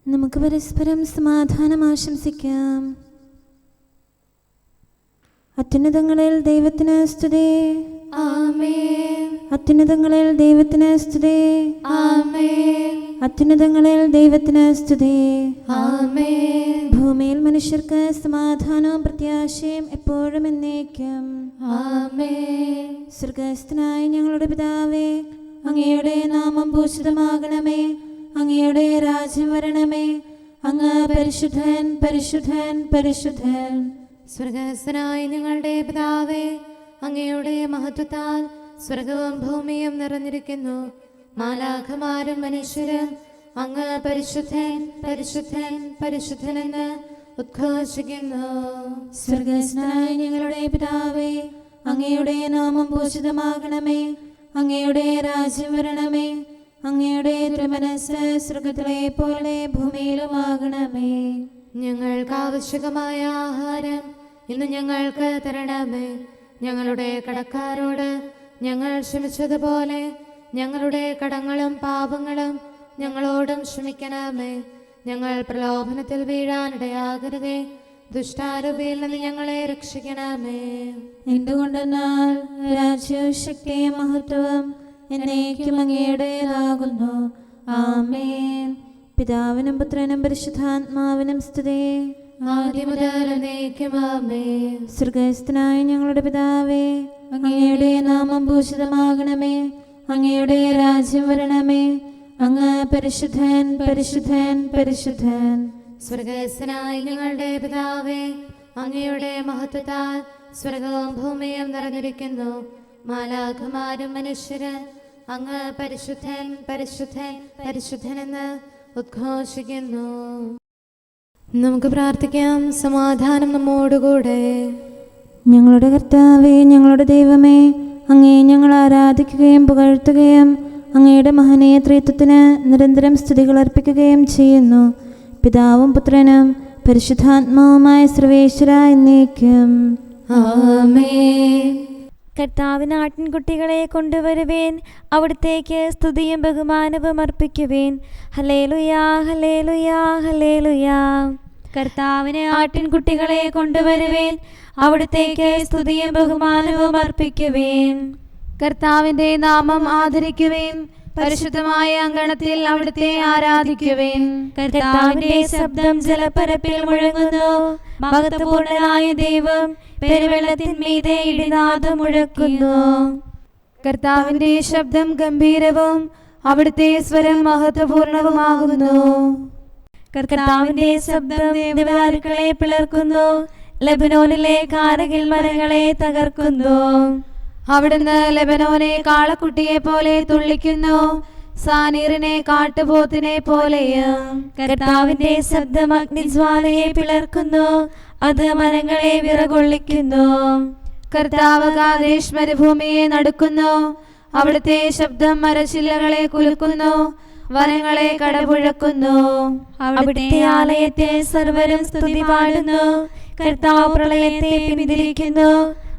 നമുക്ക് പരസ്പരം സമാധാനം ആശംസിക്കാം. അത്യുന്നതങ്ങളിൽ ദൈവത്തിന് സ്തുതി. ആമേൻ. അത്യുന്നതങ്ങളിൽ ദൈവത്തിന് സ്തുതി. ആമേൻ. അത്യുന്നതങ്ങളിൽ ദൈവത്തിന് സ്തുതി. ആമേൻ. ഭൂമിയിൽ മനുഷ്യർക്ക് സമാധാനവും പ്രത്യാശയും എപ്പോഴും എന്നേക്കും. ആമേൻ. സ്വർഗ്ഗസ്ഥനായ ഞങ്ങളുടെ പിതാവേ, അങ്ങയുടെ നാമം പൂജിതമാകണമേ. അങ്ങയുടെ രാജ്യം വരണമേ. അങ്ങ് പരിശുദ്ധൻ, പരിശുദ്ധൻ, പരിശുദ്ധൻ. സ്വർഗ്ഗസ്ഥനായ ഞങ്ങളുടെ പിതാവേ, അങ്ങയുടെ മഹത്വത്താൽ സ്വർഗവും ഭൂമിയും നിറഞ്ഞിരിക്കുന്നു. മാലാഖമാരും മനുഷ്യരും അങ്ങ് പരിശുദ്ധൻ, പരിശുദ്ധൻ, പരിശുദ്ധനെന്ന് ഉദ്ഘോഷിക്കുന്നു. സ്വർഗ്ഗസ്ഥനായ ഞങ്ങളുടെ പിതാവേ, അങ്ങയുടെ നാമം പൂജിതമാകണമേ. അങ്ങയുടെ രാജ്യം വരണമേ. അങ്ങയുടെ തിരുമനസ്സ് സ്വർഗ്ഗത്തിലെ പോലെ ഭൂമിയിലുമാകണമേ. ഞങ്ങൾക്ക് ആവശ്യകമായ ആഹാരം ഇന്ന് ഞങ്ങൾക്ക് തരണമേ. ഞങ്ങളുടെ കടക്കാരോട് ഞങ്ങൾ ക്ഷമിച്ചതുപോലെ ഞങ്ങളുടെ കടങ്ങളും പാപങ്ങളും ഞങ്ങളോടും ക്ഷമിക്കണമേ. ഞങ്ങൾ പ്രലോഭനത്തിൽ വീഴാനിടയാകരുതേ. ദുഷ്ടാരൂപിയിൽ നിന്ന് ഞങ്ങളെ രക്ഷിക്കണമേ. എന്തുകൊണ്ടെന്നാൽ രാജ്യവും ശക്തിയും മഹത്വവും എന്നേക്കും അങ്ങയുടേതാകുന്നു. ആമേൻ. പിതാവിനും പുത്രനും പരിശുദ്ധാത്മാവിനും സ്തുതി. ആദ്യം മുതൽ എന്നേക്കും ആമേൻ. സ്വർഗ്ഗസ്ഥനായ ഞങ്ങളുടെ പിതാവേ, അങ്ങയുടെ നാമം പൂജിതമാകണമേ. അങ്ങയുടെ രാജ്യം വരണമേ. അങ്ങ് പരിശുദ്ധൻ, പരിശുദ്ധൻ, പരിശുദ്ധൻ. സ്വർഗ്ഗസ്ഥനായ ഞങ്ങളുടെ പിതാവേ, അങ്ങയുടെ മഹത്വത്താൽ സ്വർഗവും ഭൂമിയും നിറഞ്ഞിരിക്കുന്നു. മാലാഖമാരും മനുഷ്യരും അങ്ങ് പരിശുദ്ധൻ, പരിശുദ്ധൻ, പരിശുദ്ധനെന്ന് ഉദ്ഘോഷിക്കുന്നു. നമുക്ക് പ്രാർത്ഥിക്കാം. സമാധാനം നമ്മോടുകൂടെ. ഞങ്ങളുടെ കർത്താവേ, ഞങ്ങളുടെ ദൈവമേ, അങ്ങയെ ഞങ്ങൾ ആരാധിക്കുകയും പുകഴ്ത്തുകയും അങ്ങയുടെ മഹനീയ ത്രിത്വത്തിന് നിരന്തരം സ്തുതികൾ അർപ്പിക്കുകയും ചെയ്യുന്നു. പിതാവും പുത്രനും പരിശുദ്ധാത്മാവുമായ സർവേശ്വര എന്നേക്കും. ആമേൻ. കർത്താവിന് ആട്ടിൻകുട്ടികളെ കൊണ്ടുവരുവേൻ, അവിടുത്തേക്ക് സ്തുതിയും ബഹുമാനവും അർപ്പിക്കുവേൻ. ഹല്ലേലൂയാ, ഹല്ലേലൂയാ, ഹല്ലേലൂയാ. കർത്താവിന് ആട്ടിൻകുട്ടികളെ കൊണ്ടുവരുവേൻ, അവിടുത്തേക്ക് സ്തുതിയും ബഹുമാനവും അർപ്പിക്കുവേൻ. കർത്താവിന്റെ നാമം ആദരിക്കുവേൻ, പരിശുദ്ധമായ അങ്കണത്തിൽ അവിടുത്തെ ആരാധിക്കുവേൻ. കർത്താവിന്റെ ശബ്ദം ജലപ്പരപ്പിൽ മുഴങ്ങുന്നു. മഹത്വപൂർണനായ ദൈവം പെരുവെള്ളത്തിന്മീതെ ഇടിനാദം മുഴക്കുന്നു. കർത്താവിന്റെ ശബ്ദം ഗംഭീരവും അവിടുത്തെ സ്വരം മഹത്വപൂർണവുമാകുന്നു. കർത്താവിന്റെ ശബ്ദം ദേവദാരുക്കളെ പിളർക്കുന്നു. ലെബനോനിലെ കാരകിൽ മരങ്ങളെ തകർക്കുന്നു. അവിടുന്ന് ലെബനോനെ കാളക്കുട്ടിയെ പോലെ തുള്ളിക്കുന്നു, സാനീറിനെ കാട്ടുപോത്തിനെ പോലെയും. കർത്താവിന്റെ ശബ്ദം അഗ്നിജ്വാലയെ പിളർക്കുന്നു. അത് മരങ്ങളെ വിറകൊള്ളിക്കുന്നു. കർത്താവ് കാദേശ് മരുഭൂമിയെ നടുക്കുന്നു. അവിടുത്തെ ശബ്ദം മരശില്ലകളെ കുലുക്കുന്നു, വനങ്ങളെ കടപുഴക്കുന്നു. അവിടുത്തെ ആലയത്തിൽ സർവരും സ്തുതി പാടുന്നു. കർത്താവ് പ്രളയത്തെ പിന്തിരിക്കുന്നു.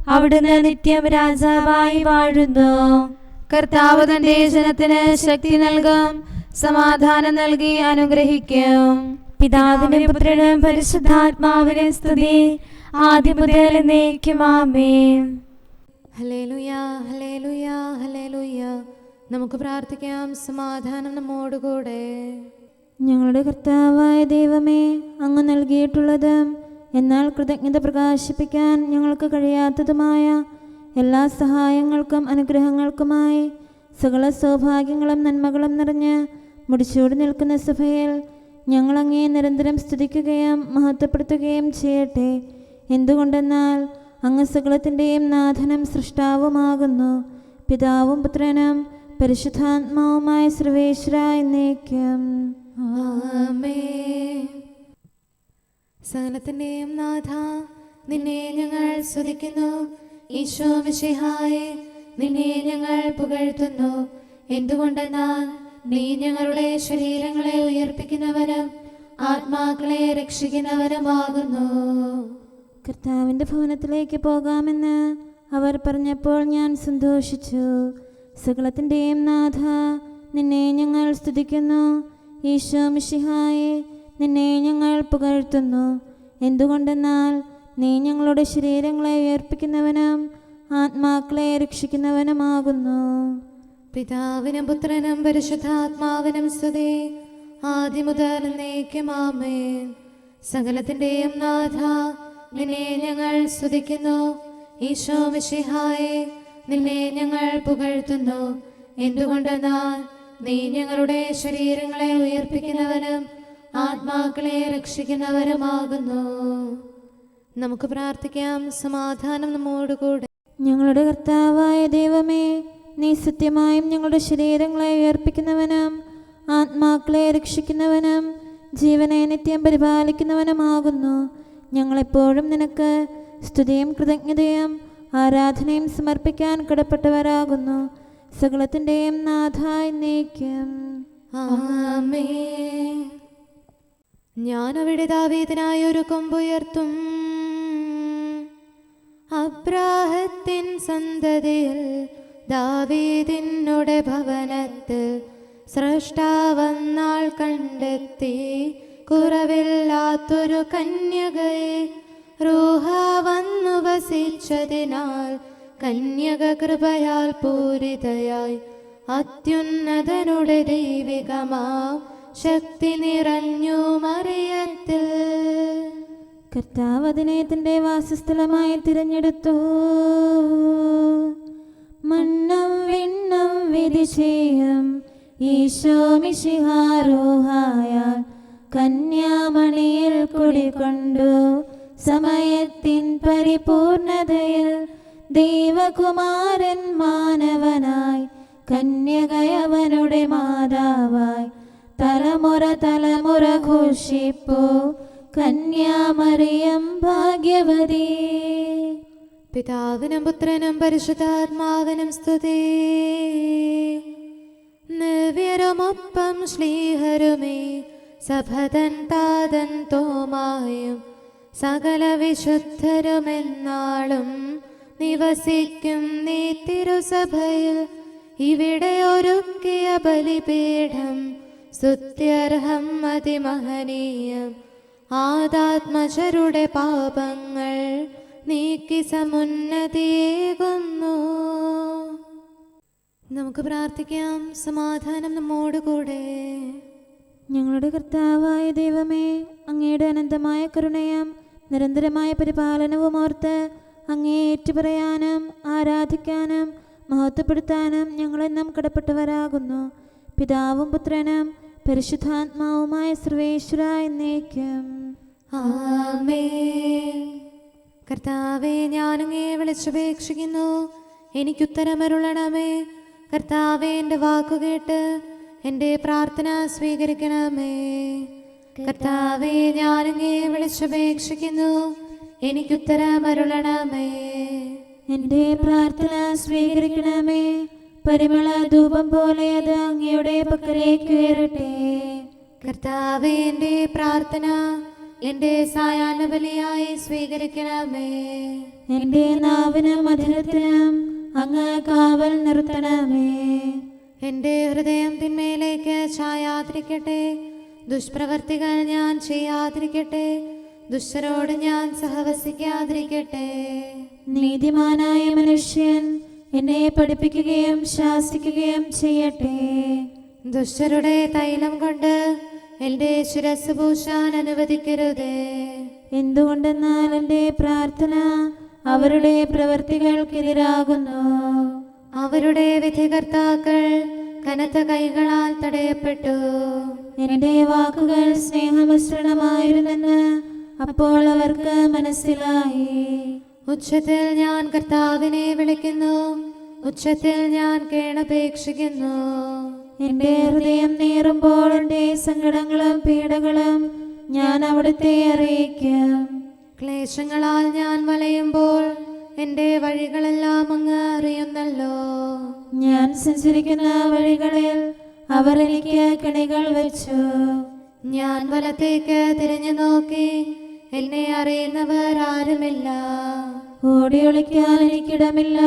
അവിടുന്ന് നിത്യം രാജാവായി വാഴുന്നു. കർത്താവ് തന്റെ ജനത്തിന് ശക്തി നൽകും, സമാധാനം നൽകി അനുഗ്രഹിക്കും. പിതാവിനും പുത്രനും പരിശുദ്ധാത്മാവിനും സ്തുതി, ആദ്യം മുതൽ എന്നേക്കും. ആമേൻ. ഹല്ലേലൂയാ, ഹല്ലേലൂയാ, ഹല്ലേലൂയാ. നമുക്ക് പ്രാർത്ഥിക്കാം. സമാധാനം നമ്മോടുകൂടെ. ഞങ്ങളുടെ കർത്താവായ ദൈവമേ, അങ്ങ് നൽകിയിട്ടുള്ളതും എന്നാൽ കൃതജ്ഞത പ്രകാശിപ്പിക്കാൻ ഞങ്ങൾക്ക് കഴിയാത്തതുമായ എല്ലാ സഹായങ്ങൾക്കും അനുഗ്രഹങ്ങൾക്കുമായി സകല സൗഭാഗ്യങ്ങളും നന്മകളും നിറഞ്ഞ് മുടിച്ചൂടി നിൽക്കുന്ന സഭയിൽ ഞങ്ങൾ അങ്ങയെ നിരന്തരം സ്തുതിക്കുകയും മഹത്വപ്പെടുത്തുകയും ചെയ്യട്ടെ. എന്തുകൊണ്ടെന്നാൽ അങ്ങ് സകലത്തിൻ്റെയും നാഥനും സൃഷ്ടാവുമാകുന്നു. പിതാവും പുത്രനും പരിശുദ്ധാത്മാവുമായ സർവേശ്വര എന്നേക്കും. ആമേൻ. സകലത്തിന്റെയും നാഥ, നിന്നെ ഞങ്ങൾ സ്തുതിക്കുന്നു. ഈശോ മിശിഹായേ, നിന്നെ ഞങ്ങൾ പുകഴ്ത്തുന്നു. എന്തുകൊണ്ടെന്നാൽ നീ ഞങ്ങളുടെ ശരീരങ്ങളെ ഉയർപ്പിക്കുന്നവനും ആത്മാക്കളെ രക്ഷിക്കുന്നവനുമാകുന്നു. കർത്താവിൻ്റെ ഭവനത്തിലേക്ക് പോകാമെന്ന് അവർ പറഞ്ഞപ്പോൾ ഞാൻ സന്തോഷിച്ചു. സകലത്തിൻ്റെയും നാഥ, നിന്നെ ഞങ്ങൾ സ്തുതിക്കുന്നു. ഈശോ മിശിഹായേ, നിന്നെ ഞങ്ങൾ പുകഴ്ത്തുന്നു. എന്തുകൊണ്ടെന്നാൽ നീ ഞങ്ങളുടെ ശരീരങ്ങളെ ഉയർപ്പിക്കുന്നവനും ആത്മാക്കളെ രക്ഷിക്കുന്നവനുമാകുന്നു. പിതാവിനും പുത്രനും പരിശുദ്ധാത്മാവിനും സ്തുതി, ആദ്യം മുതൽ എന്നേക്കും ആമേൻ. സകലത്തിന്റെയും നാഥ, നിന്നെ ഞങ്ങൾ സ്തുതിക്കുന്നു. ഈശോ മിശിഹായേ, നിന്നെ ഞങ്ങൾ പുകഴ്ത്തുന്നു. എന്തുകൊണ്ടെന്നാൽ നീ ഞങ്ങളുടെ ശരീരങ്ങളെ ഉയർപ്പിക്കുന്നവനും ആത്മാക്കളെ രക്ഷിക്കുന്നവരുമാകുന്നു. നമുക്ക് പ്രാർത്ഥിക്കാം. സമാധാനം നമ്മോടുകൂടെ. ഞങ്ങളുടെ കർത്താവായ ദൈവമേ, നീ സത്യമായും ഞങ്ങളുടെ ശരീരങ്ങളെ ഉയർപ്പിക്കുന്നവനും ആത്മാക്കളെ രക്ഷിക്കുന്നവനും ജീവനെ നിത്യം പരിപാലിക്കുന്നവനുമാകുന്നു. ഞങ്ങളെപ്പോഴും നിനക്ക് സ്തുതിയും കൃതജ്ഞതയും ആരാധനയും സമർപ്പിക്കാൻ കടപ്പെട്ടവരാകുന്നു. സകലത്തിൻ്റെയും നാഥായി എന്നേക്കും ആമേൻ. ഞാൻ അവിടെ ദാവീദിനായി ഒരു കൊമ്പുയർത്തും, അബ്രാഹത്തിൻ സന്തതിയിൽ ദാവീദിനുടെ ഭവനത്തിൽ സ്രഷ്ടാവന്നാൾ കണ്ടെത്തി കുറവില്ലാത്തൊരു കന്യകയെ. റൂഹ വന്നു വസിച്ചതിനാൽ കന്യക കൃപയാൽ പൂരിതയായി അത്യുന്നതനുടെ ദൈവികമാം ശക്തി നിറഞ്ഞു മറിയത്തിൽ. കർത്താവ് അതിനെ തൻ്റെ വാസസ്ഥലമായി തിരഞ്ഞെടുത്തു. മണ്ണും വിണ്ണും വിധി ചെയ്യും ഈശോ മിശിഹാരോഹായ കന്യാമണിയിൽ കുടികൊണ്ടു സമയത്തിൻ പരിപൂർണതയിൽ ദൈവകുമാരൻ മാനവനായി കന്യകയവനുടെ മാതാവായി തലമുറ തലമുറ ഘോഷിപ്പോ കന്യാമറിയം ഭാഗ്യവതി. പിതാവിനും പുത്രനും പരിശുദ്ധാത്മാവിനും സ്തുതി. നവ്യരുമൊപ്പം ശ്ലീഹരുമേ സഭതൻ താതൻ തോമായും സകല വിശുദ്ധരുമെന്നാളും നിവസിക്കും നീ തിരുസഭയിൽ. ഇവിടെ ഒരുക്കിയ ബലിപീഠം സ്തുത്യർഹം അതിമഹനീയം. ആദാത്മജരുടെ പാപങ്ങൾ നീക്കി സമുന്നതിയേകുന്നു. നമുക്ക് പ്രാർത്ഥിക്കാം. സമാധാനം നമ്മോടുകൂടെ. ഞങ്ങളുടെ കർത്താവായ ദൈവമേ, അങ്ങയുടെ അനന്തമായ കരുണയും നിരന്തരമായ പരിപാലനവും ഓർത്ത് അങ്ങയെ ഏറ്റുപറയാനും ആരാധിക്കാനും മഹത്വപ്പെടുത്താനും ഞങ്ങളെന്നും കടപ്പെട്ടവരാകുന്നു. പിതാവും പുത്രനും പരിശുദ്ധാത്മാവുമായ സർവേശ്വര എന്നേക്കും ആമേൻ. കർത്താവേ, ഞാനങ്ങയെ വിളിച്ചപേക്ഷിക്കുന്നു, എനിക്കുത്തരമരുളണമേ. കർത്താവേ, എൻ്റെ വാക്കുകേട്ട് എൻ്റെ പ്രാർത്ഥന സ്വീകരിക്കണമേ. കർത്താവേ, ഞാനങ്ങയെ വിളിച്ചപേക്ഷിക്കുന്നു, എനിക്കുത്തരമരുളണമേ. എൻ്റെ പ്രാർത്ഥന സ്വീകരിക്കണമേ. പരിമള ധൂപം പോലെ അത് അങ്ങയുടെ പക്കലേക്ക് ഉയരട്ടെ. കർത്താവേ, എൻ്റെ പ്രാർത്ഥന എൻ്റെ സായാഹ്ന ബലിയായി സ്വീകരിക്കണമേ. എൻ്റെ നാവിനും മധുരത്തിനും അങ്ങ് കാവൽ നിർത്തണമേ. എൻ്റെ ഹൃദയം തിന്മയിലേക്ക് ചായാതിരിക്കട്ടെ. ദുഷ്പ്രവർത്തികൾ ഞാൻ ചെയ്യാതിരിക്കട്ടെ. ദുഷ്ടരോട് ഞാൻ സഹവസിക്കാതിരിക്കട്ടെ. നീതിമാനായ മനുഷ്യൻ എന്നെ പഠിപ്പിക്കുകയും ശാസിക്കുകയും ചെയ്യട്ടെ. ദുഷ്ടരുടെ തൈലം കൊണ്ട് എൻ്റെ ശിരസ് പൂശാൻ അനുവദിക്കരുതേ. എന്തുകൊണ്ടെന്നാൽ എൻ്റെ പ്രാർത്ഥന അവരുടെ പ്രവൃത്തികൾക്കെതിരാകുന്നു. അവരുടെ വിധികർത്താക്കൾ കനത്ത കൈകളാൽ തടയപ്പെട്ടു. എൻ്റെ വാക്കുകൾ സ്നേഹമിശ്രണമായിരുന്നെന്ന് അപ്പോൾ അവർക്ക് മനസ്സിലായി. ഉച്ചത്തിൽ ഞാൻ കർത്താവിനെ വിളിക്കുന്നു, ഉച്ചത്തിൽ ഞാൻ കേണപേക്ഷിക്കുന്നു. എൻ്റെ ഹൃദയം നീറുമ്പോൾ എൻ്റെ സങ്കടങ്ങളും പീഡകളും ഞാൻ അവിടുത്തെ അറിയിക്കും. ക്ലേശങ്ങളാൽ ഞാൻ വലയുമ്പോൾ എൻ്റെ വഴികളെല്ലാം അങ്ങ് അറിയുന്നല്ലോ. ഞാൻ സഞ്ചരിക്കുന്ന വഴികളിൽ അവർ എനിക്ക് കെണികൾ വെച്ചു. ഞാൻ വലത്തേക്ക് തിരിഞ്ഞു നോക്കി, എന്നെ അറിയുന്നവർ ആരുമില്ല. ഓടി ഒളിക്കാൻ എനിക്കിടമില്ല,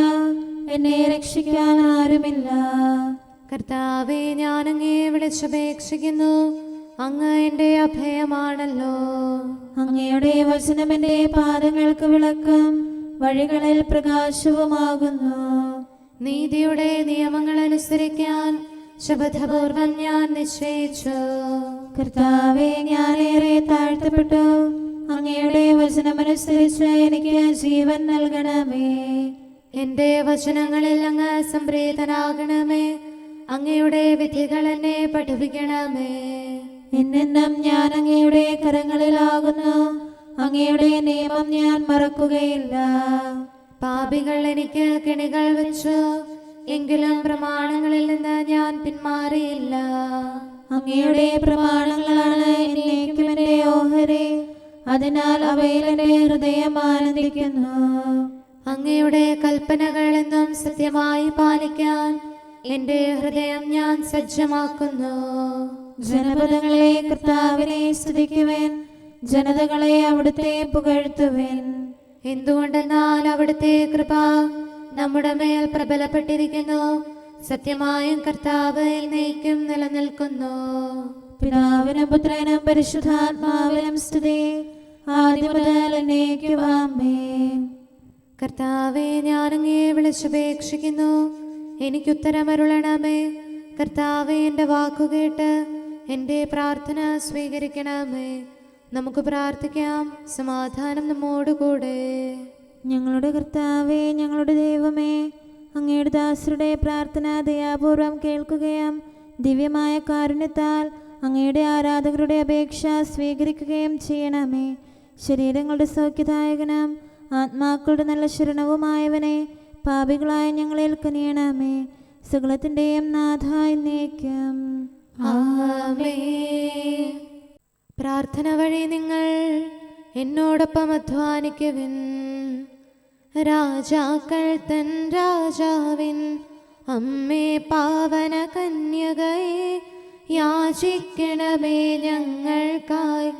എന്നെ രക്ഷിക്കാൻ ആരുമില്ല. കർത്താവേ, ഞാൻ അങ്ങയെ വിളിച്ചപേക്ഷിക്കുന്നു, അങ്ങ് എൻ്റെ അഭയമാണല്ലോ. അങ്ങയുടെ വചനം എൻ്റെ പാദങ്ങൾക്ക് വിളക്കും വഴികളിൽ പ്രകാശവുമാകുന്നു. നീതിയുടെ നിയമങ്ങൾ അനുസരിക്കാൻ ശപഥപൂർവം ഞാൻ നിശ്ചയിച്ചു. കർത്താവേ, ഞാനേറെ താഴ്ത്തപ്പെട്ടു. അങ്ങയുടെ വചനമനുസരിച്ച് എനിക്ക് ജീവൻ നൽകണമേ. എൻ്റെ വചനങ്ങളിൽ അങ്ങ് സംപ്രീതനാകണമേ. അങ്ങയുടെ വിധികൾ എന്നെ പഠിപ്പിക്കണമേ. എന്നെന്നും ഞാൻ അങ്ങയുടെ കരങ്ങളിലാകുന്നു. അങ്ങയുടെ നിയമം ഞാൻ മറക്കുകയില്ല. പാപികൾ എനിക്ക് കെണികൾ വെച്ചു, എങ്കിലും പ്രമാണങ്ങളിൽ നിന്ന് ഞാൻ പിന്മാറിയില്ല. അങ്ങയുടെ പ്രമാണങ്ങളാണ് എന്നേക്കും എൻ്റെ ഓഹരി. അതിനാൽ അവയിൽ എൻ്റെ ഹൃദയം ആനന്ദിക്കുന്നു. അങ്ങയുടെ കൽപ്പനകൾ എന്നും സത്യമായി പാലിക്കാൻ എൻ്റെ ഹൃദയം ഞാൻ സജ്ജമാക്കുന്നു. ജനപദങ്ങളെ കർത്താവിനെ സ്തുതിക്കുവിൻ, ജനതകളെ അവിടുത്തെ പുകഴ്ത്തുവിൻ. എന്തുകൊണ്ടെന്നാൽ അവിടുത്തെ കൃപ നമ്മുടെ മേൽ പ്രബലപ്പെട്ടിരിക്കുന്നു. സത്യമായും കർത്താവ് എന്നേക്കും നിലനിൽക്കുന്നു. പിതാവിനും പുത്രനും പരിശുദ്ധാത്മാവിനും സ്തുതി, ആദ്യം മുതൽ എന്നേക്കും ആമേൻ. കർത്താവെ, ഞാൻ അങ്ങയെ വിളിച്ചപേക്ഷിക്കുന്നു, എനിക്കുത്തരമരുളണമേ. കർത്താവെ, എൻ്റെ വാക്കുകേട്ട് എൻ്റെ പ്രാർത്ഥന സ്വീകരിക്കണമേ. നമുക്ക് പ്രാർത്ഥിക്കാം. സമാധാനം നമ്മോടുകൂടെ. ഞങ്ങളുടെ കർത്താവേ, ഞങ്ങളുടെ ദൈവമേ, അങ്ങയുടെ ദാസരുടെ പ്രാർത്ഥന ദയാപൂർവം കേൾക്കുകയും ദിവ്യമായ കാരുണ്യത്താൽ അങ്ങയുടെ ആരാധകരുടെ അപേക്ഷ സ്വീകരിക്കുകയും ചെയ്യണമേ. ശരീരങ്ങളുടെ സൗഖ്യദായകനും ആത്മാക്കളുടെ നല്ല ശരണവുമായവനെ, പാപികളായ ഞങ്ങളിൽ കനിയണമേ. സകലത്തിൻ്റെയും നാഥ എന്നേക്കും ആമേൻ. പ്രാർത്ഥന വഴി നിങ്ങൾ എന്നോടൊപ്പം അധ്വാനിക്കുവിൻ. രാജാക്കൾ തൻ രാജാവിൻ അമ്മേ പാവന കന്യകയെ, യാചിക്കണമേ ഞങ്ങൾക്കായി.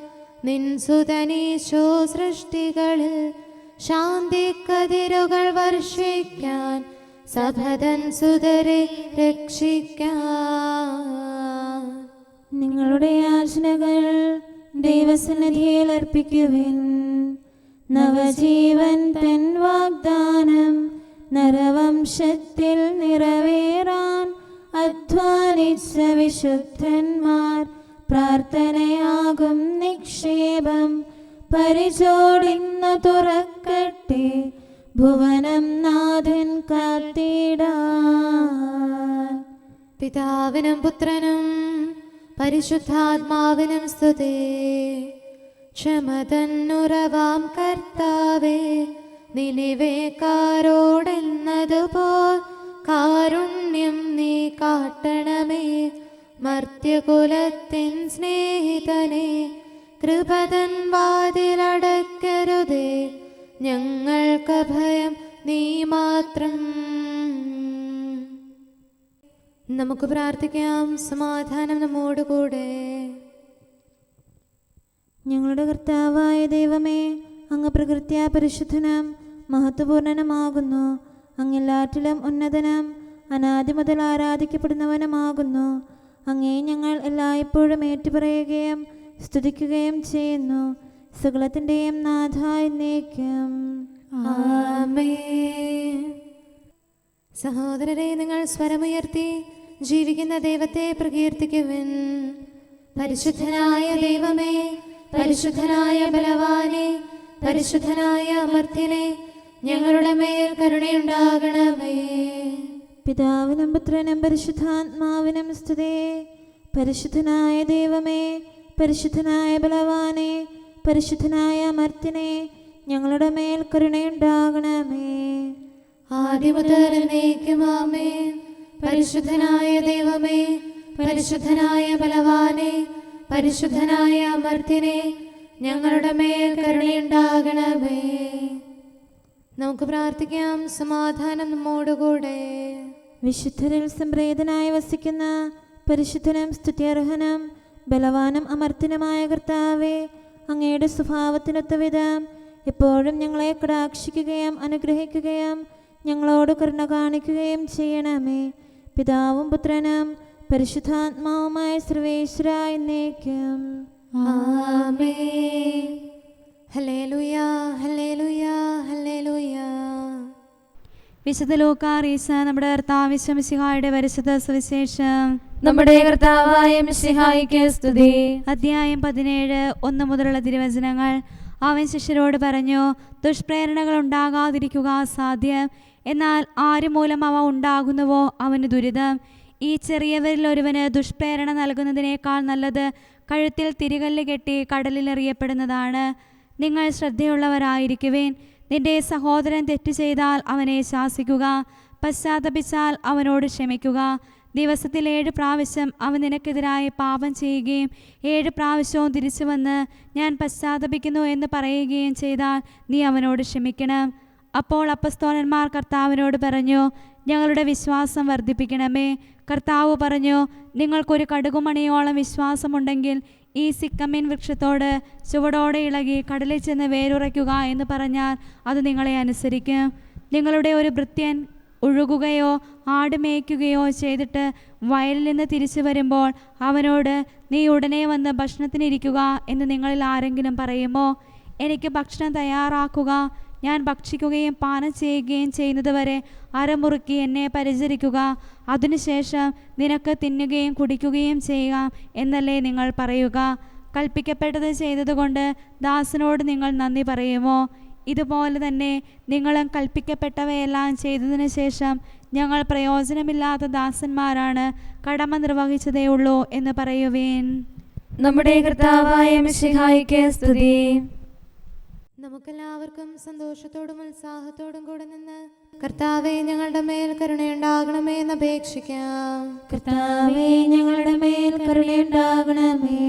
നിൻ സുതനീശോ സൃഷ്ടികളിൽ ശാന്തി കതിരുകൾ വർഷിക്കാൻ, സഭതൻ സുതരെ രക്ഷിക്കാൻ. നിങ്ങളുടെ യാചനകൾ ദൈവസന്നിധിയിൽ അർപ്പിക്കുവിൻ. നവജീവൻ തൻ വാഗ്ദാനം നരവംശത്തിൽ നിറവേറാൻ അധ്വാനിച്ച വിശുദ്ധന്മാർ പ്രാർത്ഥനയാകും നിക്ഷേപം പരിചോടിന്നു തുറക്കട്ടെ. ഭുവനം നാഥൻ കാത്തിടാൻ. പിതാവിനും പുത്രനും പരിശുദ്ധാത്മാവിനും സ്തുതി. ക്ഷമതന്നുറവാം കർത്താവേ, നിനിവേക്കാരോടെന്നതുപോൽ കാരുണ്യം നീ കാട്ടണമേ. മർത്യകുലത്തിൻ സ്നേഹിതനെ, കൃപതൻ വാതിലടക്കരുതേ. ഞങ്ങൾക്ക് ഭയം നീ മാത്രം. നമുക്ക് പ്രാർത്ഥിക്കാം. സമാധാനം നമ്മോടുകൂടെ. ഞങ്ങളുടെ കർത്താവായ ദൈവമേ, അങ്ങ് പ്രകൃത്യാ പരിശുദ്ധനും മഹത്വപൂർണനുമാകുന്നു. അങ്ങെല്ലാറ്റിലും ഉന്നതനും അനാദി മുതൽ ആരാധിക്കപ്പെടുന്നവനുമാകുന്നു. അങ്ങേ ഞങ്ങൾ എല്ലായ്പ്പോഴും ഏറ്റുപറയുകയും സ്തുതിക്കുകയും ചെയ്യുന്നു. സകലത്തിൻ്റെയും നാഥ എന്നേക്കും ആമേൻ. സഹോദരരെ, നിങ്ങൾ സ്വരമുയർത്തി ജീവിക്കുന്ന ദൈവത്തെ പ്രകീർത്തിക്കുവിൻ. പരിശുദ്ധനായ ദൈവമേ, പരിശുദ്ധനായ ബലവാനെ, പരിശുദ്ധനായ അമർത്യനെ, ഞങ്ങളുടെ മേൽ കരുണയുണ്ടാകണമേ. പിതാവിനും പുത്രനും പരിശുദ്ധാത്മാവിനും സ്തുതി. പരിശുദ്ധനായ ദൈവമേ, പരിശുദ്ധനായ ബലവാനെ, പരിശുദ്ധനായ അമർത്യനെ, ഞങ്ങളുടെ മേൽ കരുണയുണ്ടാകണമേ. ആദ്യം മുതൽ എന്നേക്കും ആമേൻ. പരിശുദ്ധനായ ദൈവമേ, പരിശുദ്ധനായ ബലവാനെ, പരിശുദ്ധനായ അമർത്യനെ, ഞങ്ങളുടെ മേൽ കരുണയുണ്ടാകണമേ. നമുക്ക് പ്രാർത്ഥിക്കാം. സമാധാനം നമ്മോടുകൂടെ. വിശുദ്ധരിൽ സംപ്രീതനായി വസിക്കുന്ന പരിശുദ്ധനും സ്തുത്യർഹനും ബലവാനും അമർത്യനുമായ കർത്താവേ, അങ്ങയുടെ സ്വഭാവത്തിനൊത്ത വിധം എപ്പോഴും ഞങ്ങളെ കടാക്ഷിക്കുകയും അനുഗ്രഹിക്കുകയും ഞങ്ങളോട് കരുണ കാണിക്കുകയും ചെയ്യണമേ. പിതാവും പുത്രനും പരിശുദ്ധാത്മാവുമായ സർവേശ്വര എന്നേക്കും. ആമേൻ. ഹല്ലേലൂയ, ഹല്ലേലൂയ, ഹല്ലേലൂയ. വിശുദ്ധ ലൂക്കാറീസ നമ്മുടെ കർത്താവ് മിശിഹായുടെ പരിശുദ്ധ സുവിശേഷം. നമ്മുടെ കർത്താവായ മിശിഹായിക്ക് സ്തുതി. അധ്യായം 17 1 മുതലുള്ള തിരുവചനങ്ങൾ. അവൻ ശിഷ്യരോട് പറഞ്ഞു, ദുഷ്പ്രേരണകൾ ഉണ്ടാകാതിരിക്കുക സാധ്യം, എന്നാൽ ആര് മൂലം അവ ഉണ്ടാകുന്നുവോ അവന് ദുരിതം. ഈ ചെറിയവരിൽ ഒരുവന് ദുഷ്പ്രേരണ നൽകുന്നതിനേക്കാൾ നല്ലത് കഴുത്തിൽ തിരികല്ല് കെട്ടി കടലിലെറിയപ്പെടുന്നതാണ്. നിങ്ങൾ ശ്രദ്ധയുള്ളവരായിരിക്കുവേൻ. നിന്റെ സഹോദരൻ തെറ്റ് ചെയ്താൽ അവനെ ശാസിക്കുക, പശ്ചാത്തപിച്ചാൽ അവനോട് ക്ഷമിക്കുക. ദിവസത്തിൽ 7 പ്രാവശ്യം അവൻ നിനക്കെതിരായി പാപം ചെയ്യുകയും 7 പ്രാവശ്യവും തിരിച്ചു വന്ന് ഞാൻ പശ്ചാത്തപിക്കുന്നു എന്ന് പറയുകയും ചെയ്താൽ നീ അവനോട് ക്ഷമിക്കണം. അപ്പോൾ അപ്പസ്തോലന്മാർ കർത്താവിനോട് പറഞ്ഞു, ഞങ്ങളുടെ വിശ്വാസം വർദ്ധിപ്പിക്കണമേ. കർത്താവ് പറഞ്ഞു, നിങ്ങൾക്കൊരു കടുകുമണിയോളം വിശ്വാസമുണ്ടെങ്കിൽ ഈ സിക്കമീൻ വൃക്ഷത്തോട് ചുവടോടെ ഇളകി കടലിൽ ചെന്ന് വേരുറയ്ക്കുക എന്ന് പറഞ്ഞാൽ അത് നിങ്ങളെ അനുസരിക്കും. നിങ്ങളുടെ ഒരു ഭൃത്യൻ ഒഴുകുകയോ ആട് മേയ്ക്കുകയോ ചെയ്തിട്ട് വയലിൽ നിന്ന് തിരിച്ചു വരുമ്പോൾ അവനോട് നീ ഉടനെ വന്ന് ഭക്ഷണത്തിനിരിക്കുക എന്ന് നിങ്ങളിൽ ആരെങ്കിലും പറയുമോ? എനിക്ക് ഭക്ഷണം തയ്യാറാക്കുക, ഞാൻ ഭക്ഷിക്കുകയും പാനം ചെയ്യുകയും ചെയ്യുന്നതുവരെ അരമുറുക്കി എന്നെ പരിചരിക്കുക, അതിനുശേഷം നിനക്ക് തിന്നുകയും കുടിക്കുകയും ചെയ്യാം എന്നല്ലേ നിങ്ങൾ പറയുക? കൽപ്പിക്കപ്പെട്ടത് ചെയ്തതുകൊണ്ട് ദാസനോട് നിങ്ങൾ നന്ദി പറയുമോ? ഇതുപോലെ തന്നെ നിങ്ങളും കൽപ്പിക്കപ്പെട്ടവയെല്ലാം ചെയ്തതിനു ശേഷം ഞങ്ങൾ പ്രയോജനമില്ലാത്ത ദാസന്മാരാണ്, കടമ നിർവഹിച്ചതേ ഉള്ളൂ എന്ന് പറയുവേൻ. നമ്മുടെ കർത്താവായ മിശിഹായിക്ക് സ്തുതി. നമുക്കെല്ലാവർക്കും സന്തോഷത്തോടും ഉത്സാഹത്തോടും കൂടെ നിന്ന് കർത്താവേ ഞങ്ങളുടെ മേൽ കരുണയുണ്ടാകണമേ എന്ന് അപേക്ഷിക്കാം. കർത്താവേ ഞങ്ങളുടെ മേൽ കരുണയുണ്ടാകണമേ.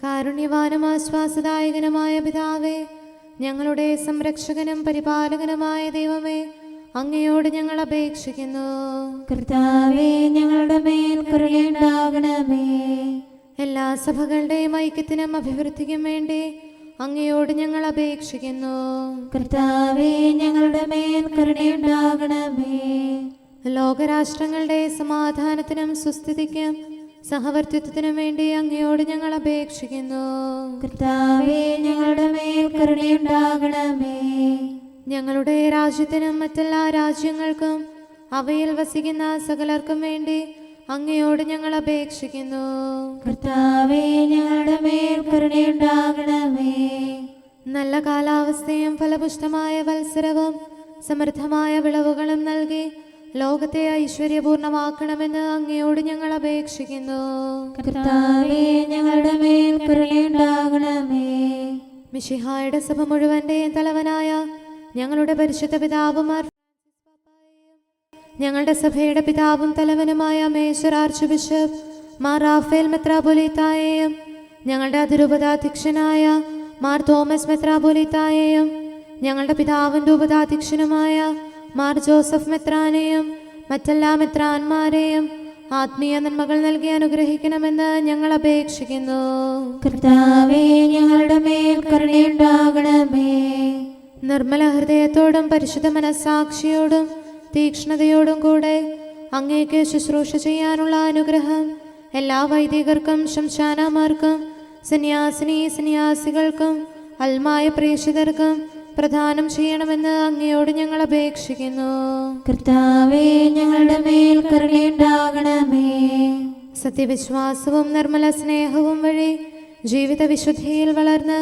കാരുണ്യവാനും ആശ്വാസദായകനുമായ പിതാവേ, ഞങ്ങളുടെ സംരക്ഷകനും പരിപാലകനുമായ ദൈവമേ, അങ്ങയോട് ഞങ്ങൾ അപേക്ഷിക്കുന്നു. കർത്താവേ ഞങ്ങളുടെ മേൽ കരുണയുണ്ടാകണമേ. എല്ലാ സഭകളുടെയും ഐക്യത്തിനും അഭിവൃദ്ധിക്കും വേണ്ടി അങ്ങയോട് ഞങ്ങൾ അപേക്ഷിക്കുന്നു. കർത്താവേ ഞങ്ങളുടെ മേൽ കരുണയുണ്ടാകണമേ. ലോകരാഷ്ട്രങ്ങളുടെ സമാധാനത്തിനും സുസ്ഥിതിക്കും സഹവർത്തിത്വത്തിനും വേണ്ടി അങ്ങയോട് ഞങ്ങൾ അപേക്ഷിക്കുന്നു. കർത്താവേ ഞങ്ങളുടെ മേൽ കരുണയുണ്ടാകണമേ. ഞങ്ങളുടെ രാജ്യത്തിനും മറ്റെല്ലാ രാജ്യങ്ങൾക്കും അവയിൽ വസിക്കുന്ന സകലർക്കും വേണ്ടി അങ്ങയോട് ഞങ്ങൾ അപേക്ഷിക്കുന്നു. കർത്താവേ ഞങ്ങളുടെ മേൽ കരുണയുണ്ടാകണമേ. നല്ല കാലാവസ്ഥയും ഫലപുഷ്ടമായ വത്സരവും സമൃദ്ധമായ വിളവുകളും നൽകി ലോകത്തെ ഐശ്വര്യപൂർണമാക്കണമെന്ന് അങ്ങയോട് ഞങ്ങൾ അപേക്ഷിക്കുന്നു. കർത്താവേ ഞങ്ങളുടെ മേൽ കരുണയുണ്ടാകണമേ. മിശിഹായുടെ സഭ മുഴുവന്റെയും തലവനായ ഞങ്ങളുടെ പരിശുദ്ധ പിതാവുമാർ, ഞങ്ങളുടെ സഭയുടെ പിതാവും തലവനുമായ മേജർ ആർച്ച് ബിഷപ്പ് മാർ റാഫേൽ മെത്രാപൊലീത്തായെയും ഞങ്ങളുടെ അതിരൂപതാധ്യക്ഷനായ മാർ തോമസ് മെത്രാപൊലീത്തായെയും ഞങ്ങളുടെ പിതാവിൻ്റെ ഉപതാധ്യക്ഷനുമായ മാർ ജോസഫ് മെത്രാനെയും മറ്റെല്ലാ മെത്രാന്മാരെയും ആത്മീയ നന്മകൾ നൽകി അനുഗ്രഹിക്കണമെന്ന് ഞങ്ങൾ അപേക്ഷിക്കുന്നു. കർത്താവേ ഞങ്ങളുടെ മേൽ കരുണയുണ്ടാകണമേ. നിർമ്മല ഹൃദയത്തോടും പരിശുദ്ധ മനസ്സാക്ഷിയോടും തീക്ഷ്ണതയോടും കൂടെ അങ്ങേക്ക് ശുശ്രൂഷ ചെയ്യാനുള്ള അനുഗ്രഹം എല്ലാ വൈദികർക്കും ശംശാനമാർക്കും സന്യാസികൾക്കും അൽമായ പ്രേക്ഷിതർക്കും പ്രദാനം ചെയ്യണമെന്ന് അങ്ങയോട് ഞങ്ങൾ അപേക്ഷിക്കുന്നു. കർത്താവേ ഞങ്ങളുടെ മേൽ കരുണയുണ്ടാകണമേ. സത്യവിശ്വാസവും നിർമ്മല സ്നേഹവും വഴി ജീവിത വിശുദ്ധിയിൽ വളർന്ന്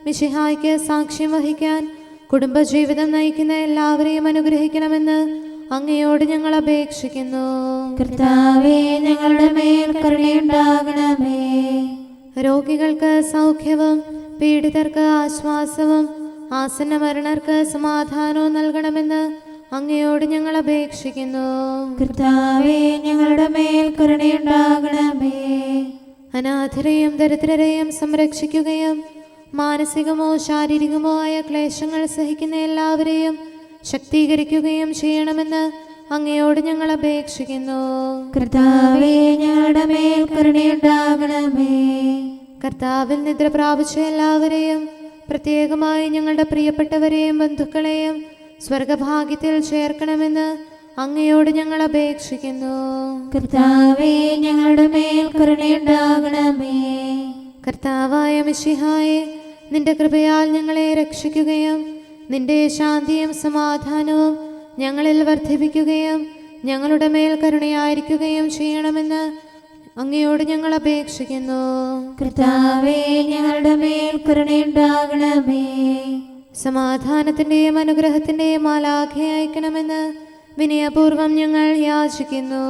മിശിഹായ്ക്ക് സാക്ഷ്യം വഹിക്കാൻ കുടുംബജീവിതം നയിക്കുന്ന എല്ലാവരെയും അനുഗ്രഹിക്കണമെന്ന് അങ്ങയോട് ഞങ്ങൾ അപേക്ഷിക്കുന്നു. കർത്താവേ ഞങ്ങളുടെ മേൽ കരുണയുണ്ടാകണമേ. രോഗികൾക്ക് സൗഖ്യവും പീഡിതർക്ക് ആശ്വാസവും ആസന്ന മരണർക്ക് സമാധാനവും നൽകണമെന്ന് അങ്ങയോട് ഞങ്ങൾ അപേക്ഷിക്കുന്നു. കർത്താവേ ഞങ്ങളുടെ മേൽ കരുണയുണ്ടാകണമേ. അനാഥരെയും ദരിദ്രരെയും സംരക്ഷിക്കുകയും മാനസികമോ ശാരീരികമോ ആയ ക്ലേശങ്ങൾ സഹിക്കുന്ന എല്ലാവരെയും ശക്തീകരിക്കുകയും ചെയ്യണമെന്ന് അങ്ങയോട് ഞങ്ങൾ അപേക്ഷിക്കുന്നു. കർത്താവേ ഞങ്ങളുടെ മേൽ കരുണയുണ്ടാകണമേ. കർത്താവിൽ നിദ്ര പ്രാപിച്ച എല്ലാവരെയും പ്രത്യേകമായി ഞങ്ങളുടെ പ്രിയപ്പെട്ടവരെയും ബന്ധുക്കളെയും സ്വർഗഭാഗ്യത്തിൽ ചേർക്കണമെന്ന് അങ്ങയോട് ഞങ്ങൾ അപേക്ഷിക്കുന്നു. കർത്താവേ, ഞങ്ങളുടെ മേൽ കരുണയുണ്ടാകണമേ. കർത്താവായ മിശിഹായെ, നിന്റെ കൃപയാൽ ഞങ്ങളെ രക്ഷിക്കുകയും നിന്റെ ശാന്തിയും സമാധാനവും ഞങ്ങളിൽ വർദ്ധിപ്പിക്കുകയും ഞങ്ങളുടെ മേൽ കരുണയായിരിക്കുകയും ചെയ്യണമെന്ന് അങ്ങയോട് ഞങ്ങൾ അപേക്ഷിക്കുന്നു. കർത്താവേ, ഞങ്ങളുടെ മേൽ കരുണയുണ്ടാകണമേ. സമാധാനത്തിന്റെയും അനുഗ്രഹത്തിന്റെയും മാലാഖയെ അയക്കണമെന്ന് വിനയപൂർവം ഞങ്ങൾ യാചിക്കുന്നു.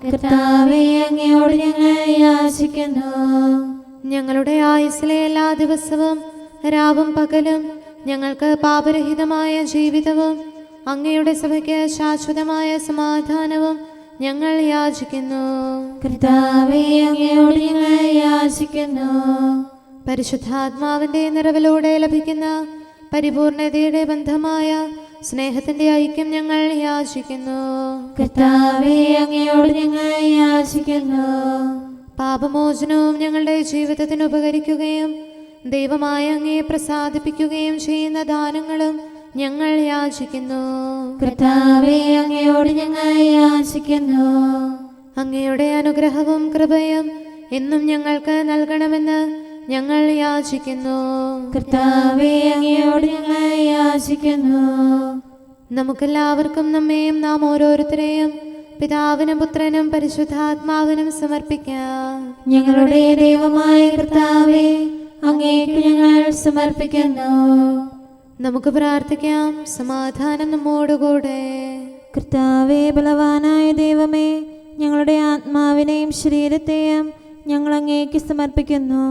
കർത്താവേ, അങ്ങയോട് ഞങ്ങൾ യാചിക്കുന്നു. ഞങ്ങളുടെ ആയുസ്സിലെ എല്ലാ ദിവസവും രാവും പകലും ഞങ്ങൾക്ക് പാപരഹിതമായ ജീവിതവും അങ്ങയുടെ സഭയ്ക്ക് ശാശ്വതമായ സമാധാനവും ഞങ്ങൾ യാചിക്കുന്നു. കർത്താവേ, അങ്ങയോട് ഞങ്ങൾ യാചിക്കുന്നു. പരിശുദ്ധാത്മാവിന്റെ നിറവിലൂടെ ലഭിക്കുന്ന പരിപൂർണതയുടെ ബന്ധമായ സ്നേഹത്തിന്റെ ഐക്യം ഞങ്ങൾ യാചിക്കുന്നു. കർത്താവേ, അങ്ങയോട് ഞങ്ങൾ യാചിക്കുന്നു. പാപമോചനവും ഞങ്ങളുടെ ജീവിതത്തിന് ഉപകരിക്കുകയും ദൈവമായ അങ്ങയെ പ്രസാദിപ്പിക്കുകയും ചെയ്യുന്ന ദാനങ്ങളും ഞങ്ങൾ യാചിക്കുന്നു. കർത്താവേ, അങ്ങയോട് ഞങ്ങൾ യാചിക്കുന്നു. അങ്ങയുടെ അനുഗ്രഹവും കൃപയും എന്നും ഞങ്ങൾക്ക് നൽകണമെന്ന് ഞങ്ങൾ യാചിക്കുന്നു. കർത്താവേ, അങ്ങയോട് ഞങ്ങൾ യാചിക്കുന്നു. നമുക്കെല്ലാവർക്കും നമ്മെയും നാം ഓരോരുത്തരെയും പിതാവിനും പുത്രനും പരിശുദ്ധാത്മാവിനും സമർപ്പിക്കാം. ഞങ്ങളുടെ ദൈവമായ കർത്താവേ, അങ്ങേക്ക് ഞങ്ങൾ സമർപ്പിക്കുന്നു. നമുക്ക് പ്രാർത്ഥിക്കാം. സമാധാനം നമ്മോടുകൂടെ. കർത്താവേ, ബലവാനായ ദൈവമേ, ഞങ്ങളുടെ ആത്മാവിനെയും ശരീരത്തെയും ഞങ്ങൾ അങ്ങേക്ക് സമർപ്പിക്കുന്നു.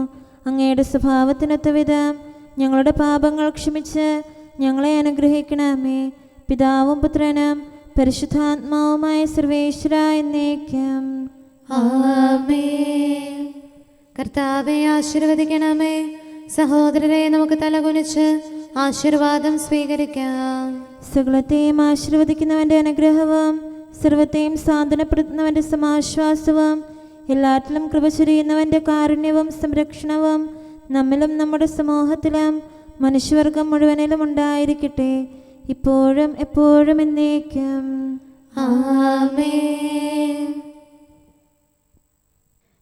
അങ്ങയുടെ സ്വഭാവത്തിനൊത്ത വിധം ഞങ്ങളുടെ പാപങ്ങൾ ക്ഷമിച്ച് ഞങ്ങളെ അനുഗ്രഹിക്കണമേ. പിതാവും പുത്രനും പരിശുദ്ധാത്മാവുമായ സർവേശ്വര എന്നേക്കും ആമേൻ. കർത്താവെ ആശീർവദിക്കണമേ. സഹോദരരെ, നമുക്ക് തലകുനിച്ച് ആശീർവാദം സ്വീകരിക്കാം. സകലത്തെയും ആശീർവദിക്കുന്നവന്റെ അനുഗ്രഹവും സർവത്തെയും സാന്ത്വനപ്പെടുത്തുന്നവന്റെ സമാശ്വാസവും എല്ലാറ്റിലും കൃപ ചൊരിയുന്നവന്റെ കാരുണ്യവും സംരക്ഷണവും നമ്മിലും നമ്മുടെ സമൂഹത്തിലും മനുഷ്യവർഗം മുഴുവനിലും ഉണ്ടായിരിക്കട്ടെ, ഇപ്പോഴും എപ്പോഴും എന്നേക്കും ആമേൻ.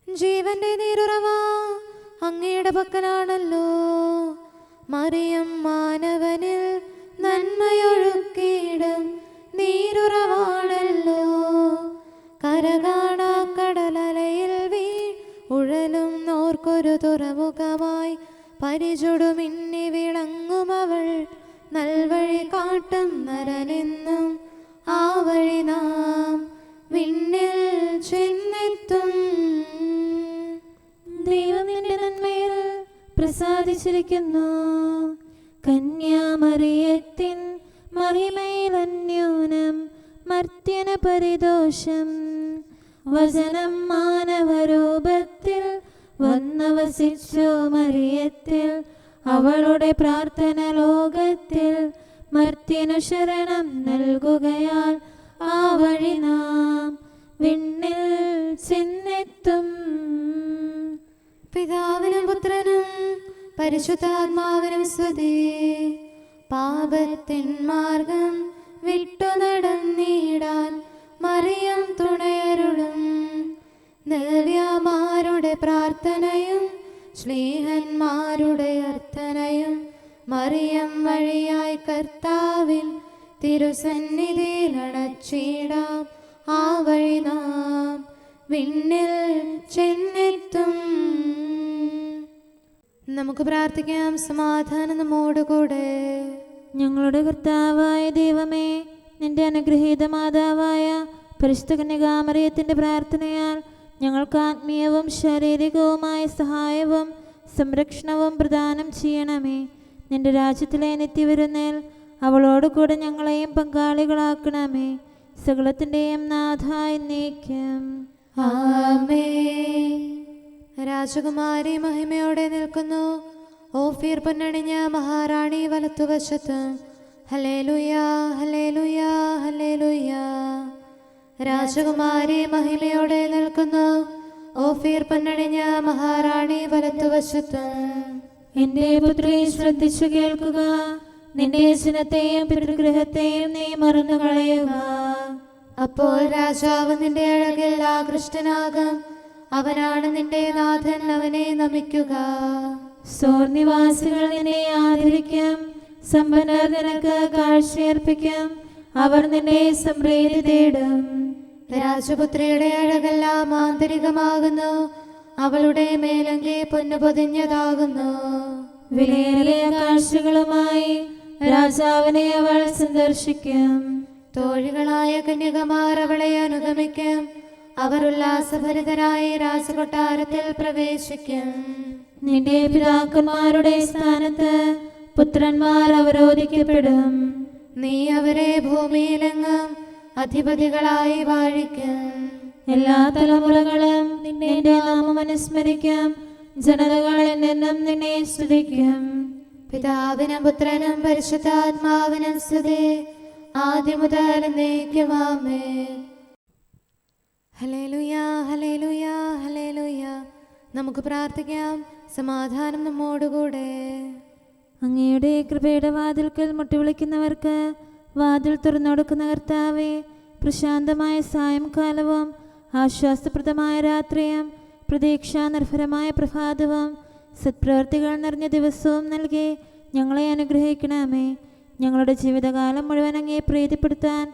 ജീവന്റെ നീരുറവ അങ്ങയുടെ പക്കലാണല്ലോ. മറിയം മാനവനിൽ നന്മയൊഴുക്കിയിടും നീരുറവാണല്ലോ. കരകാണാ കടലലയിൽ ഉഴലും നോർക്കൊരു തുറമുഖമായി പരിചുടുമിന്നി വിളങ്ങുമവൾ. നൽവഴി കാട്ടും നരനെന്നും ആ വഴി നാം വിണ്ണിൽ ചെന്നെത്തും. ദൈവം നിന്റെ നന്മയിൽ പ്രസാദിച്ചിരിക്കുന്നു. കന്യാമറിയത്തിൻ മഹിമയിൽ അന്യോനം മർത്യന പരിദോഷം. വചനം മാനവരൂപത്തിൽ വന്നവസിച്ചു മറിയത്തിൽ. അവളുടെ പ്രാർത്ഥന ലോകത്തിൽ മർത്യനു ശരണം നൽകുകയാൽ ആ വഴി നാം വിണ്ണിൽ ചെന്നെത്തും. പിതാവിനും പുത്രനും പരിശുദ്ധാത്മാവിനും സ്തുതി. പാപത്തിൻ മാർഗം വിട്ടു നടന്നിടാൻ മറിയം തുണയരുളും. ദിവ്യമാരുടെ പ്രാർത്ഥനയും ശ്ലീഹന്മാരുടെ അർത്ഥനയും മറിയം വഴിയായി കർത്താവിൻ തിരുസന്നിധിയിൽ അടച്ചിടാം. ആ വഴി നാം വിണ്ണിൽ ചെന്നെത്തും. നമുക്ക് പ്രാർത്ഥിക്കാം. സമാധാനം നമ്മോടുകൂടെ. ഞങ്ങളുടെ കർത്താവായ ദൈവമേ, നിന്റെ അനുഗ്രഹീത മാതാവായ പരിശുദ്ധ കന്യകാമറിയത്തിൻ്റെ പ്രാർത്ഥനയാൽ ഞങ്ങൾക്ക് ആത്മീയവും ശാരീരികവുമായ സഹായവും സംരക്ഷണവും പ്രദാനം ചെയ്യണമേ. നിന്റെ രാജ്യത്തിലെ നിത്യവിരുന്നിൽ അവളോട് കൂടെ ഞങ്ങളെയും പങ്കാളികളാക്കണമേ. സകലത്തിൻ്റെയും നാഥ എന്നേക്കും ആമേൻ. രാജകുമാരി മഹിമയോടെ നിൽക്കുന്നു. ഓഫീർ പൊന്നണിഞ്ഞ മഹാറാണി വലത്തുവശത്ത്. ഹല്ലേലൂയാ, ഹല്ലേലൂയാ, ഹല്ലേലൂയാ. രാജകുമാരി മഹിമയോടെ നിൽക്കുന്നു. ഓഫീർ പൊന്നണിഞ്ഞ മഹാറാണി വലത്തുവശത്ത്. എൻ്റെ പുത്രി, ശ്രദ്ധിച്ചു കേൾക്കുക. നിന്റെ ജനത്തെയും പിതൃഗൃഹത്തെയും നീ മറന്നു കളയുക. അപ്പോൾ രാജാവ് നിന്റെ അഴകിൽ ആകൃഷ്ടനാകും. അവനാണ് നിന്റെ നാഥൻ, അവനെ നമിക്കുക. സോർ നിവാസികൾ നിന്നെ ആദരിക്കും, സമ്പന്നർ നിനക്ക് കാഴ്ചയർപ്പിക്കും, അവർ നിന്നെ സംപ്രീതി തേടും. രാജപുത്രിയുടെ അഴകെല്ലാം ആന്തരികമാകുന്നു, അവളുടെ മേലങ്കി പൊന്നു പൊതിഞ്ഞതാകുന്നു. വിലയേറിയ കാഴ്ചകളുമായി രാജാവിനെ അവൾ സന്ദർശിക്കും. തോഴികളായ കന്യകമാർ അവളെ അനുഗമിക്കും, അവർ ഉല്ലാസഭരിതരായി രാജകൊട്ടാരത്തിൽ പ്രവേശിക്കും. നിന്റെ പിതാക്കന്മാരുടെ സ്ഥാനത്ത് പുത്രന്മാർ അവരോധിക്കപ്പെടും. നീ അവരെ ഭൂമിയിലെങ്ങും അധിപതികളായി വാഴിക്കും. എല്ലാ തലമുറകളും നിന്റെ നാമം അനുസ്മരിക്കും, ജനതകൾ എന്നെന്നും നിന്നെ സ്തുതിക്കും. പിതാവിനും പുത്രനും പരിശുദ്ധാത്മാവിനും സ്തുതി, ആദ്യം മുതൽ എന്നേക്കും ആമേൻ. ഹല്ലേലൂയാ, ഹല്ലേലൂയാ, ഹല്ലേലൂയാ. നമുക്ക് പ്രാർത്ഥിക്കാം. സമാധാനം നമ്മോടുകൂടെ. അങ്ങയുടെ കൃപയുടെ വാതിൽക്കൽ മുട്ടിവിളിക്കുന്നവർക്ക് വാതിൽ തുറന്നുകൊടുക്കുന്ന കർത്താവേ, പ്രശാന്തമായ സായംകാലവും ആശ്വാസപ്രദമായ രാത്രിയും പ്രതീക്ഷാനിർഭരമായ പ്രഭാതവും സത്പ്രവർത്തികൾ നിറഞ്ഞ ദിവസവും നൽകി ഞങ്ങളെ അനുഗ്രഹിക്കണമേ. ഞങ്ങളുടെ ജീവിതകാലം മുഴുവൻ അങ്ങേ പ്രീതിപ്പെടുത്താൻ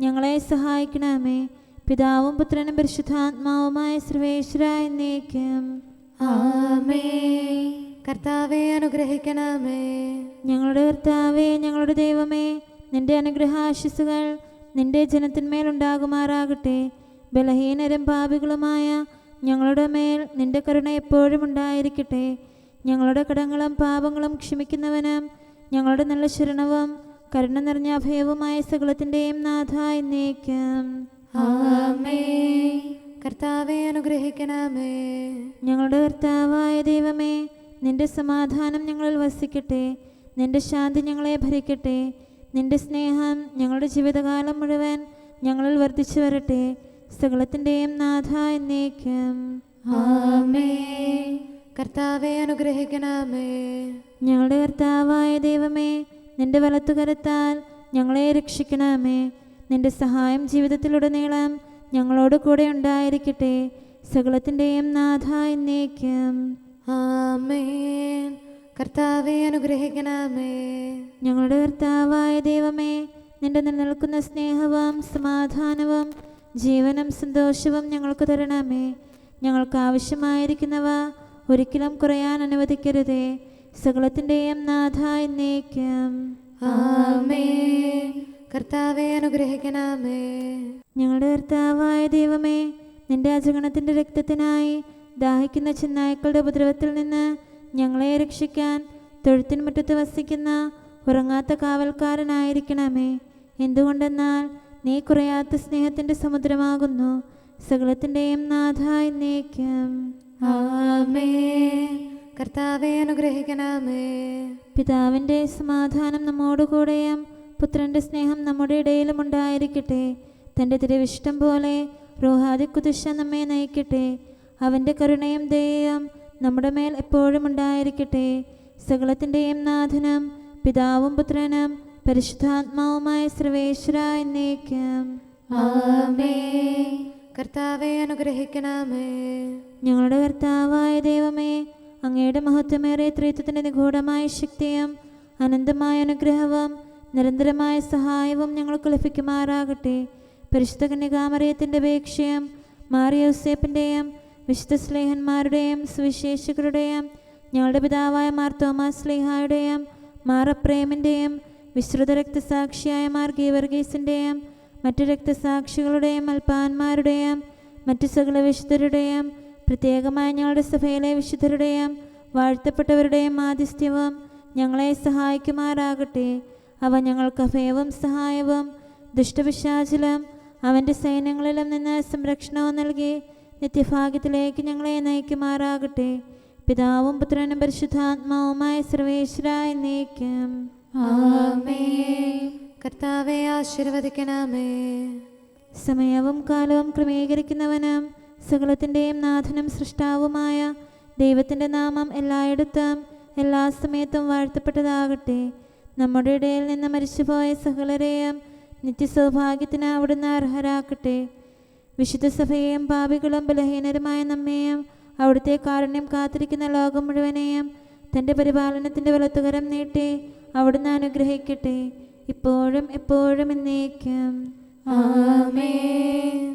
ഞങ്ങളെ സഹായിക്കണമേ. പിതാവും പുത്രനും പരിശുദ്ധാത്മാവുമായ സർവേശ്വരായ എന്നേക്കും ആമേൻ. കർത്താവെ അനുഗ്രഹിക്കണമേ. ഞങ്ങളുടെ കർത്താവേ, ഞങ്ങളുടെ ദൈവമേ, നിന്റെ അനുഗ്രഹാശിസുകൾ നിന്റെ ജനത്തിന്മേലുണ്ടാകുമാറാകട്ടെ. ബലഹീനരും പാപികളുമായ ഞങ്ങളുടെ മേൽ നിന്റെ കരുണ എപ്പോഴും ഉണ്ടായിരിക്കട്ടെ. ഞങ്ങളുടെ കടങ്ങളും പാപങ്ങളും ക്ഷമിക്കുന്നവനും ഞങ്ങളുടെ നല്ല ശരണവും കരുണ നിറഞ്ഞ അഭയവുമായ സകലത്തിൻ്റെയും നാഥ എന്നേക്കും ആമേൻ. കർത്താവെ അനുഗ്രഹിക്കണമേ. ഞങ്ങളുടെ കർത്താവായ ദൈവമേ, നിന്റെ സമാധാനം ഞങ്ങളിൽ വസിക്കട്ടെ. നിന്റെ ശാന്തി ഞങ്ങളെ ഭരിക്കട്ടെ. നിന്റെ സ്നേഹം ഞങ്ങളുടെ ജീവിതകാലം മുഴുവൻ ഞങ്ങളിൽ വർദ്ധിച്ചു വരട്ടെ. സകലത്തിൻ്റെയും നാഥ എന്നേക്കും ആമേൻ. കർത്താവെ അനുഗ്രഹിക്കണമേ. ഞങ്ങളുടെ കർത്താവായ ദൈവമേ, നിന്റെ വലത്തുകരത്താൽ ഞങ്ങളെ രക്ഷിക്കണമേ. നിന്റെ സഹായം ജീവിതത്തിലുടനീളം ഞങ്ങളോട് കൂടെ ഉണ്ടായിരിക്കട്ടെ. സകലത്തിൻ്റെയും നാഥ എന്നേക്കും ആമേൻ. കർത്താവെ അനുഗ്രഹിക്കണമേ. ഞങ്ങളുടെ കർത്താവായ ദൈവമേ, നിന്റെ നിലനിൽക്കുന്ന സ്നേഹവും സമാധാനവും ജീവനും സന്തോഷവും ഞങ്ങൾക്ക് തരണമേ. ഞങ്ങൾക്ക് ആവശ്യമായിരിക്കുന്നവ ഒരിക്കലും കുറയാൻ അനുവദിക്കരുതേ. സകലത്തിൻ്റെയും നാഥ എന്നേക്കും ആമേൻ. കർത്താവെ അനുഗ്രഹിക്കണമേ. ഞങ്ങളുടെ കർത്താവായ ദൈവമേ, നിന്റെ അജഗണത്തിൻ്റെ രക്തത്തിനായി ദാഹിക്കുന്ന ചെന്നായ്ക്കളുടെ ഉപദ്രവത്തിൽ നിന്ന് ഞങ്ങളെ രക്ഷിക്കാൻ തൊഴുത്തിൻ മുറ്റത്ത് വസിക്കുന്ന ഉറങ്ങാത്ത കാവൽക്കാരനായിരിക്കണമേ. എന്തുകൊണ്ടെന്നാൽ നീ കുറയാത്ത സ്നേഹത്തിൻ്റെ സമുദ്രമാകുന്നു. സകലത്തിൻ്റെയും നാഥ എന്നേക്കും ആമേൻ. കർത്താവെ അനുഗ്രഹിക്കണമേ. പിതാവിൻ്റെ സമാധാനം നമ്മോടുകൂടെയും പുത്രൻ്റെ സ്നേഹം നമ്മുടെ ഇടയിലും ഉണ്ടായിരിക്കട്ടെ. തൻ്റെ തിരുവിഷ്ടം പോലെ റോഹാദിക്കുദിശ നമ്മെ നയിക്കട്ടെ. അവൻ്റെ കരുണയും ദയയും നമ്മുടെ മേൽ എപ്പോഴും ഉണ്ടായിരിക്കട്ടെ. സകലത്തിൻ്റെയും നാഥനും പിതാവും പുത്രനും പരിശുദ്ധാത്മാവുമായ സർവേശ്വര എന്നേക്കും ആമേൻ. കർത്താവെ അനുഗ്രഹിക്കണമേ. ഞങ്ങളുടെ കർത്താവായ ദൈവമേ, അങ്ങയുടെ മഹത്വമേറിയ ത്രിത്വത്തിൻ്റെ നിഗൂഢമായ ശക്തിയും അനന്തമായ അനുഗ്രഹവും നിരന്തരമായ സഹായവും ഞങ്ങൾക്ക് ലഭിക്കുമാറാകട്ടെ. പരിശുദ്ധ കന്യകാമറിയത്തിൻ്റെ അപേക്ഷയും മാറിയോസേപ്പിൻ്റെയും വിശുദ്ധ സ്ലേഹന്മാരുടെയും സുവിശേഷകരുടെയും ഞങ്ങളുടെ പിതാവായ മാർ തോമാസ് സ്ലീഹായുടെയും മാർ അപ്രേമിൻ്റെയും വിശ്രുത രക്തസാക്ഷിയായ മാർ ഗീവർഗീസിൻ്റെയും മറ്റു രക്തസാക്ഷികളുടെയും അൽപ്പാന്മാരുടെയും മറ്റു സകല വിശുദ്ധരുടെയും പ്രത്യേകമായ ഞങ്ങളുടെ സഭയിലെ വിശുദ്ധരുടെയും വാഴ്ത്തപ്പെട്ടവരുടെയും മാധ്യസ്ഥ്യവും ഞങ്ങളെ സഹായിക്കുമാറാകട്ടെ. അവ ഞങ്ങൾക്ക് അഭയവും സഹായവും ദുഷ്ടപിശാചിലും അവൻ്റെ സൈന്യങ്ങളിലും നിന്ന് സംരക്ഷണവും നൽകി നിത്യഭാഗ്യത്തിലേക്ക് ഞങ്ങളെ നയിക്കുമാറാകട്ടെ. പിതാവും പുത്രനും പരിശുദ്ധാത്മാവുമായ സർവേശ്വര എന്നേക്കും ആമേൻ. കർത്താവെ ആശീർവദിക്കണമേ. സമയവും കാലവും ക്രമീകരിക്കുന്നവനും സകലത്തിൻ്റെയും നാഥനും സൃഷ്ടാവുമായ ദൈവത്തിൻ്റെ നാമം എല്ലായിടത്തും എല്ലാ സമയത്തും വാഴ്ത്തപ്പെട്ടതാകട്ടെ. നമ്മുടെ ഇടയിൽ നിന്ന് മരിച്ചുപോയ സകലരെയും നിത്യസൗഭാഗ്യത്തിന് അവിടുന്ന് അർഹരാക്കട്ടെ. വിശുദ്ധ സഭയെയും പാപികളും ബലഹീനരുമായ നമ്മെയും അവിടുത്തെ കാരുണ്യം കാത്തിരിക്കുന്ന ലോകം മുഴുവനെയും തൻ്റെ പരിപാലനത്തിൻ്റെ വലത്തുകരം നീട്ടി അവിടുന്ന് അനുഗ്രഹിക്കട്ടെ, ഇപ്പോഴും എപ്പോഴും എന്നേക്കും. ആമേൻ.